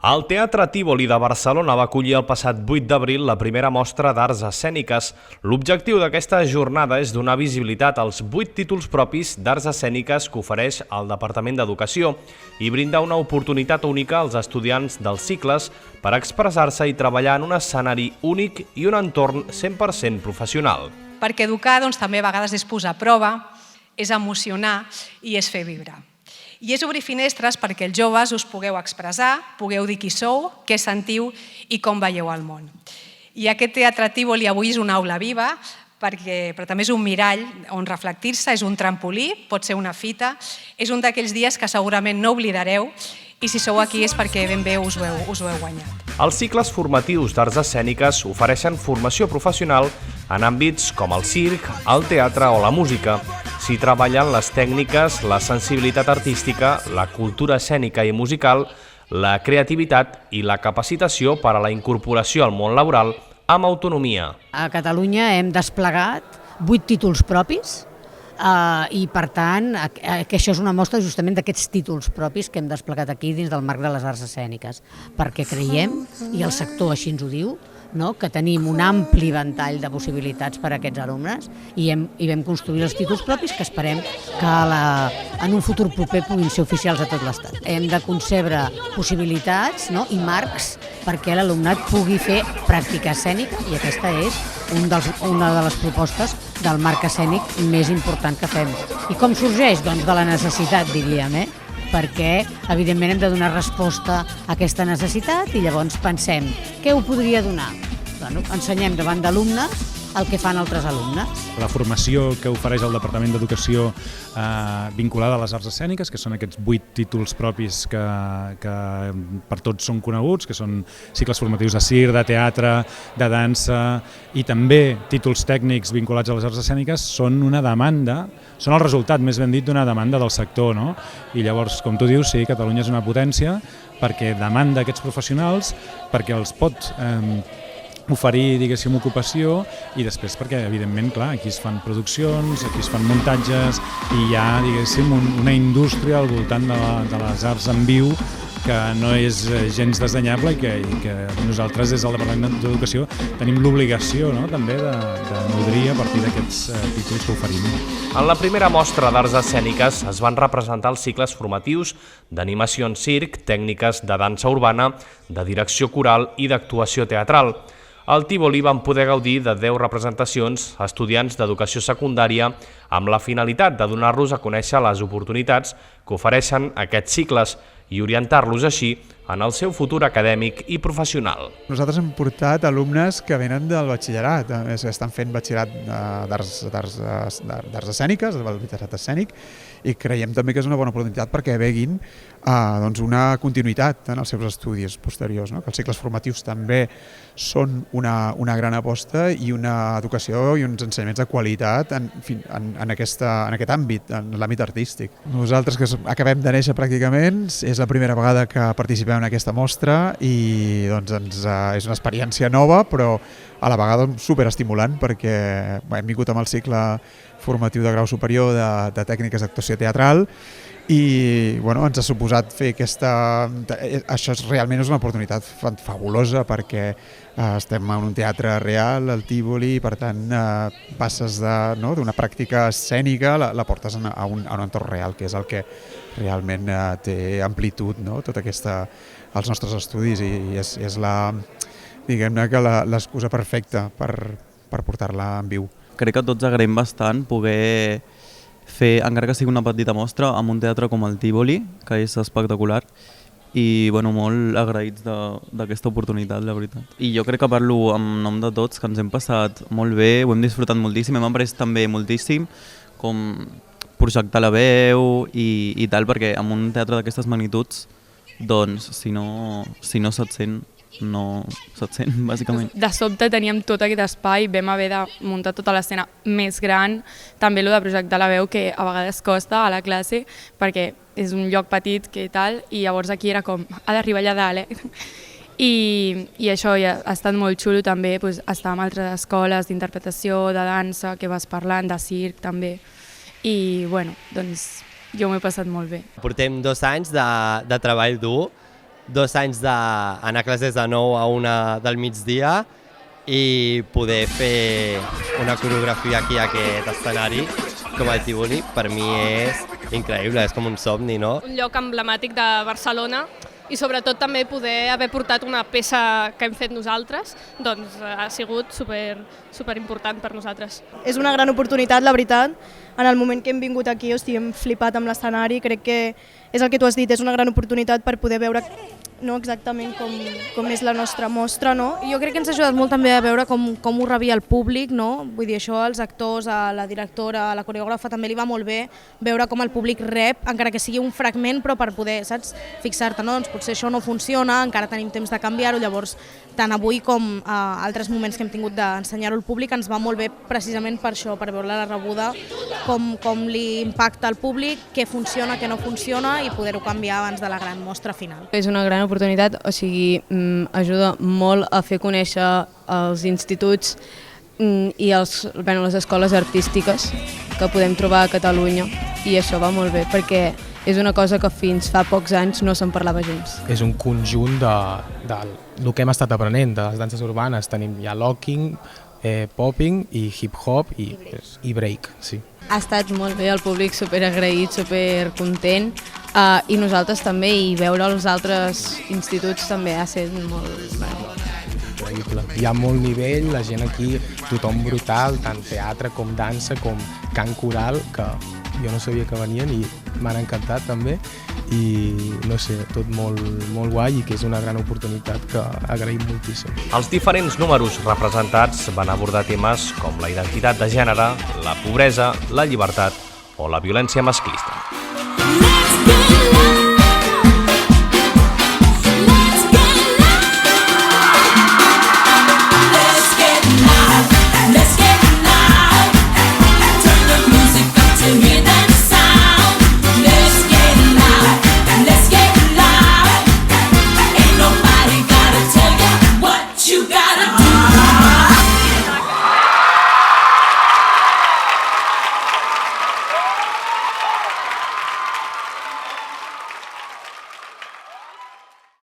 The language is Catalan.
El Teatre Tívoli de Barcelona va acollir el passat 8 d'abril la primera mostra d'arts escèniques. L'objectiu d'aquesta jornada és donar visibilitat als 8 títols propis d'arts escèniques que ofereix el Departament d'Educació i brindar una oportunitat única als estudiants dels cicles per expressar-se i treballar en un escenari únic i un entorn 100% professional. Perquè educar també a vegades és posar a prova, és emocionar i és fer vibrar. I és obrir finestres perquè els joves us pugueu expressar, pugueu dir qui sou, què sentiu i com veieu el món. I aquest Teatre Tívoli avui és una aula viva, però també és un mirall on reflectir-se, és un trampolí, pot ser una fita, és un d'aquells dies que segurament no oblidareu i si sou aquí és perquè ben bé us ho heu guanyat. Els cicles formatius d'arts escèniques ofereixen formació professional en àmbits com el circ, el teatre o la música. S'hi treballen les tècniques, la sensibilitat artística, la cultura escènica i musical, la creativitat i la capacitació per a la incorporació al món laboral amb autonomia. A Catalunya hem desplegat 8 títols propis i, per tant, que això és una mostra justament d'aquests títols propis que hem desplegat aquí dins del marc de les arts escèniques, perquè creiem, i el sector així ens ho diu, que tenim un ampli ventall de possibilitats per a aquests alumnes i vam construir els títols propis que esperem que en un futur proper puguin ser oficials a tot l'Estat. Hem de concebre possibilitats i marcs perquè l'alumnat pugui fer pràctica escènica i aquesta és una de les propostes del marc escènic més important que fem. I com sorgeix? Doncs de la necessitat, diríem, perquè evidentment hem de donar resposta a aquesta necessitat i llavors pensem, què ho podria donar? Ensenyem davant d'alumnes el que fan altres alumnes. La formació que ofereix el Departament d'Educació vinculada a les arts escèniques, que són aquests 8 títols propis que per tots són coneguts, que són cicles formatius de circ, de teatre, de dansa i també títols tècnics vinculats a les arts escèniques, són una demanda, són el resultat, més ben dit, d'una demanda del sector, no? I llavors, com tu dius, sí, Catalunya és una potència perquè demanda aquests professionals, perquè els pot oferir, diguéssim, ocupació i després perquè, evidentment, clar, aquí es fan produccions, aquí es fan muntatges i hi ha, diguéssim, una indústria al voltant de les arts en viu que no és gens desdenyable i que nosaltres des del Departament d'Educació tenim l'obligació també de nodrir a partir d'aquests títols que oferim. En la primera mostra d'arts escèniques es van representar els cicles formatius d'animació en circ, tècniques de dansa urbana, de direcció coral i d'actuació teatral. Al Tívoli van poder gaudir de 10 representacions a estudiants d'educació secundària amb la finalitat de donar-los a conèixer les oportunitats que ofereixen aquests cicles i orientar-los així en el seu futur acadèmic i professional. Nosaltres hem portat alumnes que venen del batxillerat, estan fent batxillerat d'arts escèniques, del batxillerat escènic, i creiem també que és una bona oportunitat perquè veguin una continuïtat en els seus estudis posteriors, que els cicles formatius també són una gran aposta i una educació i uns ensenyaments de qualitat en aquest àmbit, en l'àmbit artístic. Nosaltres que acabem de néixer pràcticament, és la primera vegada que participem en aquesta mostra i és una experiència nova però a la vegada superestimulant perquè hem vingut amb el cicle formatiu de grau superior de tècniques d'actuació teatral i ens ha suposat fer això realment és una oportunitat fabulosa perquè estem en un teatre real, el Tívoli, i per tant passes d'una pràctica escènica, la portes a un entorn real, que és el que realment té amplitud, tota els nostres estudis i és diguem-ne que l'excusa perfecta per portar-la en viu. Crec que tots agraïm bastant poder fer, encara que sigui una petita mostra, amb un teatre com el Tívoli, que és espectacular, i molt agraïts d'aquesta oportunitat, la veritat. I jo crec que parlo en nom de tots, que ens hem passat molt bé, ho hem disfrutat moltíssim, hem après també moltíssim com projectar la veu i tal, perquè en un teatre d'aquestes magnituds, doncs, si no se't sent, no se't sent, bàsicament. De sobte teníem tot aquest espai, vam haver de muntar tota l'escena més gran, també el de projectar la veu, que a vegades costa a la classe, perquè és un lloc petit que tal, i llavors aquí era com, ha d'arribar allà dalt, I això ja ha estat molt xulo també, estar en altres escoles d'interpretació, de dansa, que vas parlant, de circ també, i bueno, doncs jo m'ho he passat molt bé. Portem 2 anys de treball dur, 2 anys d'anar a classes de 9 a 1 del migdia i poder fer una coreografia aquí a aquest escenari com el Tívoli, per mi és increïble, és com un somni, no? Un lloc emblemàtic de Barcelona i sobretot també poder haver portat una peça que hem fet nosaltres, doncs ha sigut super important per nosaltres. És una gran oportunitat, la veritat. En el moment que hem vingut aquí, hem flipat amb l'escenari, crec que és el que tu has dit, és una gran oportunitat per poder veure no exactament com és la nostra mostra, no? Jo crec que ens ha ajudat molt també a veure com ho rebia el públic, no? Vull dir, això als actors, a la directora, a la coreògrafa també li va molt bé veure com el públic rep, encara que sigui un fragment, però per poder, saps, fixar-te, no? Doncs potser això no funciona, encara tenim temps de canviar-ho, llavors tant avui com altres moments que hem tingut d'ensenyar-ho al públic ens va molt bé precisament per això, per veure la rebuda, com li impacta al públic, què funciona, què no funciona i poder-ho canviar abans de la gran mostra final. És una gran oportunitat, o sigui, ajuda molt a fer conèixer els instituts i les escoles artístiques que podem trobar a Catalunya i això va molt bé perquè és una cosa que fins fa pocs anys no se'n parlava gens. És un conjunt del que hem estat aprenent, de les danses urbanes. Tenim ja locking, popping i hip-hop i break. Sí. Ha estat molt bé, el públic superagraït, supercontent i nosaltres també, i veure els altres instituts també ha estat molt increïble. Hi ha molt nivell, la gent aquí, tothom brutal, tant teatre com dansa, com cant coral, que jo no sabia que venien i m'han encantat també i no sé, tot molt guai i que és una gran oportunitat que agraïm moltíssim. Els diferents números representats van abordar temes com la identitat de gènere, la pobresa, la llibertat o la violència masclista.